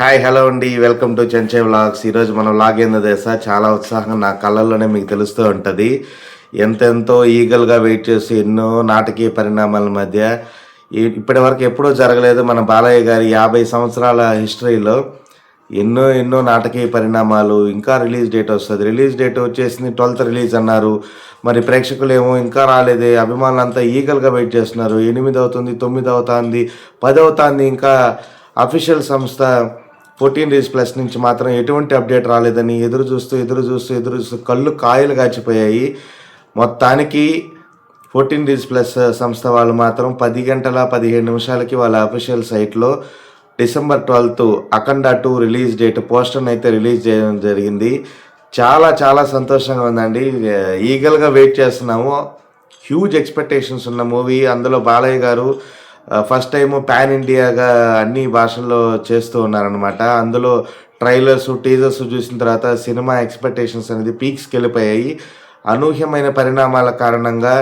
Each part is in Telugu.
హాయ్ హలో అండి, వెల్కమ్ టు చెంచే వ్లాగ్స్. ఈరోజు మనం వ్లాగ్ ఏందో తెలుసా, చాలా ఉత్సాహం నా కళ్ళల్లోనే మీకు తెలుస్తూ ఉంటుంది. ఎంతెంతో ఈగల్గా వెయిట్ చేసి ఎన్నో నాటకీయ పరిణామాల మధ్య ఇప్పటి వరకు ఎప్పుడూ జరగలేదు మన బాలయ్య గారి 50 సంవత్సరాల హిస్టరీలో ఎన్నో ఎన్నో నాటకీయ పరిణామాలు. ఇంకా రిలీజ్ డేట్ వస్తుంది, రిలీజ్ డేట్ వచ్చేసింది 12th రిలీజ్ అన్నారు. మరి ప్రేక్షకులు ఏమో ఇంకా రాలేదే, అభిమానులంతా ఈగల్గా వెయిట్ చేస్తున్నారు. 8 అవుతుంది, 9 అవుతుంది, 10 అవుతుంది, ఇంకా అఫీషియల్ సంస్థ 14 డేస్ ప్లస్ నుంచి మాత్రం ఎటువంటి అప్డేట్ రాలేదని ఎదురు చూస్తూ కళ్ళు కాయలు కాచిపోయాయి. మొత్తానికి 14 డేస్ ప్లస్ సంస్థ వాళ్ళు మాత్రం 10 గంటల 17 నిమిషాలకి వాళ్ళ అఫీషియల్ సైట్లో December 12th అఖండ 2 రిలీజ్ డేట్ పోస్టర్ని అయితే రిలీజ్ చేయడం జరిగింది. చాలా చాలా సంతోషంగా ఉందండి. ఈగల్గా వెయిట్ చేస్తున్నాము. హ్యూజ్ ఎక్స్పెక్టేషన్స్ ఉన్న మూవీ. అందులో బాలయ్య గారు ఫస్ట్ టైము పాన్ ఇండియాగా అన్ని భాషల్లో చేస్తూ ఉన్నారనమాట. అందులో ట్రైలర్స్ టీజర్స్ చూసిన తర్వాత సినిమా ఎక్స్పెక్టేషన్స్ అనేది పీక్స్కి వెళ్ళిపోయాయి. అనూహ్యమైన పరిణామాల కారణంగా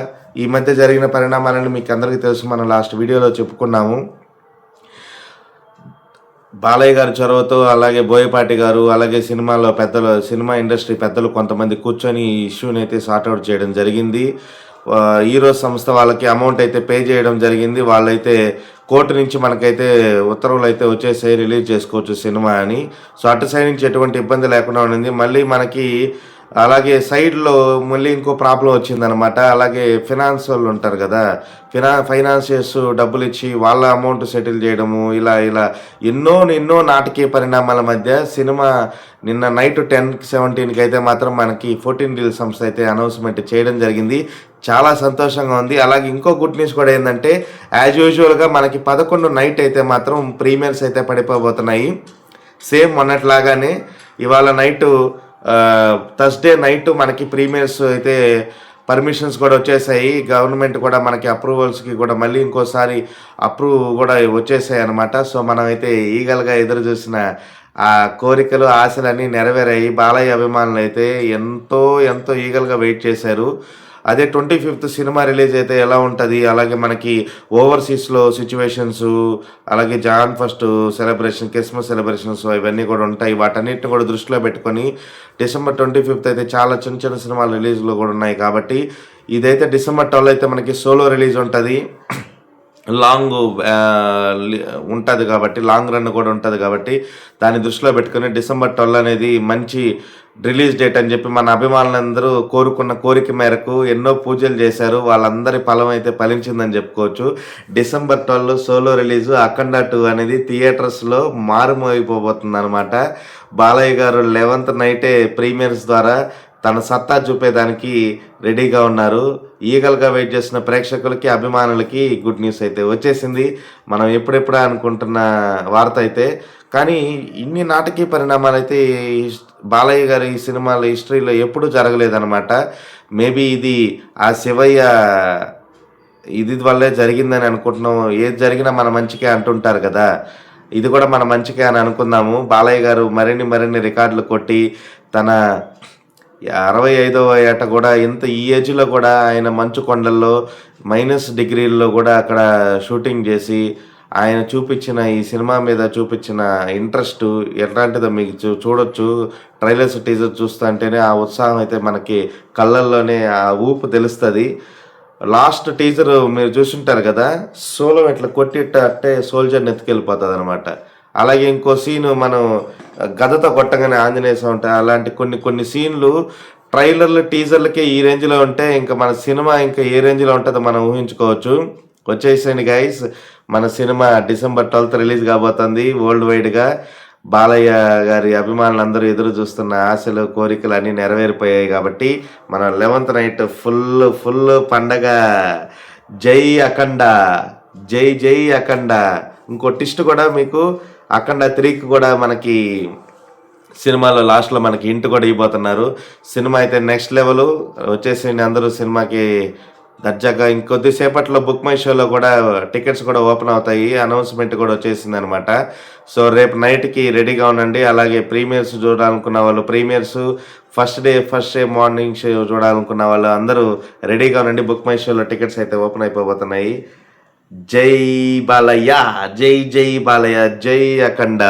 ఈ మధ్య జరిగిన పరిణామాలను మీకు అందరికీ తెలుసు, మనం లాస్ట్ వీడియోలో చెప్పుకున్నాము. బాలయ్య గారి చొరవతో, అలాగే బోయపాటి గారు, అలాగే సినిమా ఇండస్ట్రీ పెద్దలు కొంతమంది కూర్చొని ఈ ఇష్యూని అయితే సార్ట్అవుట్ చేయడం జరిగింది. హీరో సంస్థ వాళ్ళకి అమౌంట్ అయితే పే చేయడం జరిగింది. వాళ్ళైతే కోర్టు నుంచి మనకైతే ఉత్తర్వులు అయితే వచ్చేసాయి, రిలీజ్ చేసుకోవచ్చు సినిమా అని. సో అటు సైడ్ నుంచి ఎటువంటి ఇబ్బంది లేకుండా ఉండింది. మళ్ళీ మనకి అలాగే సైడ్లో మళ్ళీ ఇంకో ప్రాబ్లం వచ్చిందనమాట. అలాగే ఫినాన్స్ వాళ్ళు ఉంటారు కదా, ఫైనాన్షియర్స్ డబ్బులు ఇచ్చి వాళ్ళ అమౌంట్ సెటిల్ చేయడము, ఇలా ఎన్నో నాటకీయ పరిణామాల మధ్య సినిమా నిన్న నైట్ 10-17కి అయితే మాత్రం మనకి 14 డీల్ సంస్థ అయితే అనౌన్స్మెంట్ చేయడం జరిగింది. చాలా సంతోషంగా ఉంది. అలాగే ఇంకో గుడ్ న్యూస్ కూడా ఏంటంటే, యాజ్ యూజువల్గా మనకి 11 నైట్ అయితే మాత్రం ప్రీమియర్స్ అయితే పడిపోబోతున్నాయి. సేమ్ మొన్నట్లాగానే ఇవాళ నైటు థర్స్డే నైట్ మనకి ప్రీమియర్స్ అయితే పర్మిషన్స్ కూడా వచ్చేసాయి. గవర్నమెంట్ కూడా మనకి అప్రూవల్స్కి కూడా మళ్ళీ ఇంకోసారి అప్రూవ్ కూడా వచ్చేసాయి అనమాట. సో మనం అయితే ఈగల్గా ఎదురు చూసిన ఆ కోరికలు ఆశలన్నీ నెరవేరాయి. బాలయ్య అభిమానులు అయితే ఎంతో ఈగల్గా వెయిట్ చేశారు. అదే 25th సినిమా రిలీజ్ అయితే ఎలా ఉంటుంది, అలాగే మనకి ఓవర్సీస్లో సిచ్యువేషన్స్, అలాగే Jan first celebration, Christmas celebrations ఇవన్నీ కూడా ఉంటాయి. వాటన్నిటిని కూడా దృష్టిలో పెట్టుకొని December 25th అయితే చాలా చిన్న సినిమాలు రిలీజ్లో కూడా ఉన్నాయి. కాబట్టి ఇదైతే December 12 అయితే మనకి సోలో రిలీజ్ ఉంటుంది. లాంగ్ ఉంటుంది కాబట్టి, లాంగ్ రన్ కూడా ఉంటుంది కాబట్టి దాన్ని దృష్టిలో పెట్టుకుని December 12 అనేది మంచి రిలీజ్ డేట్ అని చెప్పి మన అభిమానులందరూ కోరుకున్న కోరిక మేరకు ఎన్నో పూజలు చేశారు. వాళ్ళందరి ఫలం అయితే ఫలించిందని చెప్పుకోవచ్చు. December 12 సోలో రిలీజు అఖండ 2 అనేది థియేటర్స్లో మారుమోగిపోబోతుంది అనమాట. బాలయ్య గారు 11th నైటే ప్రీమియర్స్ ద్వారా తన సత్తా చూపేదానికి రెడీగా ఉన్నారు. ఈగల్గా వెయిట్ చేసిన ప్రేక్షకులకి, అభిమానులకి గుడ్ న్యూస్ అయితే వచ్చేసింది. మనం ఎప్పుడెప్పుడా అనుకుంటున్న వార్త అయితే. కానీ ఇన్ని నాటకీయ పరిణామాలు అయితే బాలయ్య గారి ఈ సినిమాల హిస్టరీలో ఎప్పుడూ జరగలేదన్నమాట. మేబీ ఇది ఆ శివయ్య ఇది వల్లే జరిగిందని అనుకుంటున్నాం. ఏది జరిగినా మన మంచికే అంటుంటారు కదా, ఇది కూడా మన మంచికే అని అనుకుందాము. బాలయ్య గారు మరిన్ని రికార్డులు కొట్టి తన 65వ ఏట కూడా ఈ ఏజ్లో కూడా ఆయన మంచు కొండల్లో -డిగ్రీల్లో కూడా అక్కడ షూటింగ్ చేసి ఆయన చూపించిన ఈ సినిమా మీద చూపించిన ఇంట్రెస్ట్ ఎట్లాంటిదో మీకు చూడొచ్చు. ట్రైలర్స్ టీజర్ చూస్తుంటేనే ఆ ఉత్సాహం అయితే మనకి కళ్ళల్లోనే ఆ ఊపు తెలుస్తుంది. లాస్ట్ టీజర్ మీరు చూసుంటారు కదా, సోలో ఇట్లా కొట్టిట్టే సోల్జర్ని ఎత్తుకెళ్ళిపోతుంది అనమాట. అలాగే ఇంకో సీను మనం గదతో కొట్టగానే ఆంజనేయ స్వామి, అలాంటి కొన్ని సీన్లు ట్రైలర్లు టీజర్లకే ఈ రేంజ్లో ఉంటే ఇంకా మన సినిమా ఇంకా ఏ రేంజ్లో ఉంటుందో మనం ఊహించుకోవచ్చు. వచ్చేసేయండి గైస్, మన సినిమా December 12 రిలీజ్ కాబోతుంది వరల్డ్ వైడ్గా. బాలయ్య గారి అభిమానులందరూ ఎదురు చూస్తున్న ఆశలు, కోరికలు అన్నీ నెరవేరిపోయాయి. కాబట్టి మన 11th నైట్ ఫుల్ పండగ. జై అఖండ, జై అఖండ. ఇంకో టిస్ట్ కూడా మీకు, అఖండ 3కి కూడా మనకి సినిమాలో లాస్ట్లో మనకి ఇంటి కూడా ఇవ్వబోతున్నారు. సినిమా అయితే నెక్స్ట్ లెవెల్. వచ్చేసి అందరూ సినిమాకి దర్జాగా ఇంకొద్దిసేపట్లో బుక్ మై షోలో కూడా టికెట్స్ కూడా ఓపెన్ అవుతాయి. అనౌన్స్మెంట్ కూడా వచ్చేసింది అనమాట. సో రేపు నైట్కి రెడీగా ఉండండి. అలాగే ప్రీమియర్స్ చూడాలనుకున్న వాళ్ళు premiers, first day morning show చూడాలనుకున్న వాళ్ళు అందరూ రెడీగా ఉండండి. బుక్ మై షోలో టికెట్స్ అయితే ఓపెన్ అయిపోబోతున్నాయి. జై బాలయ్య, జై బాలయ్య, జై అఖండ.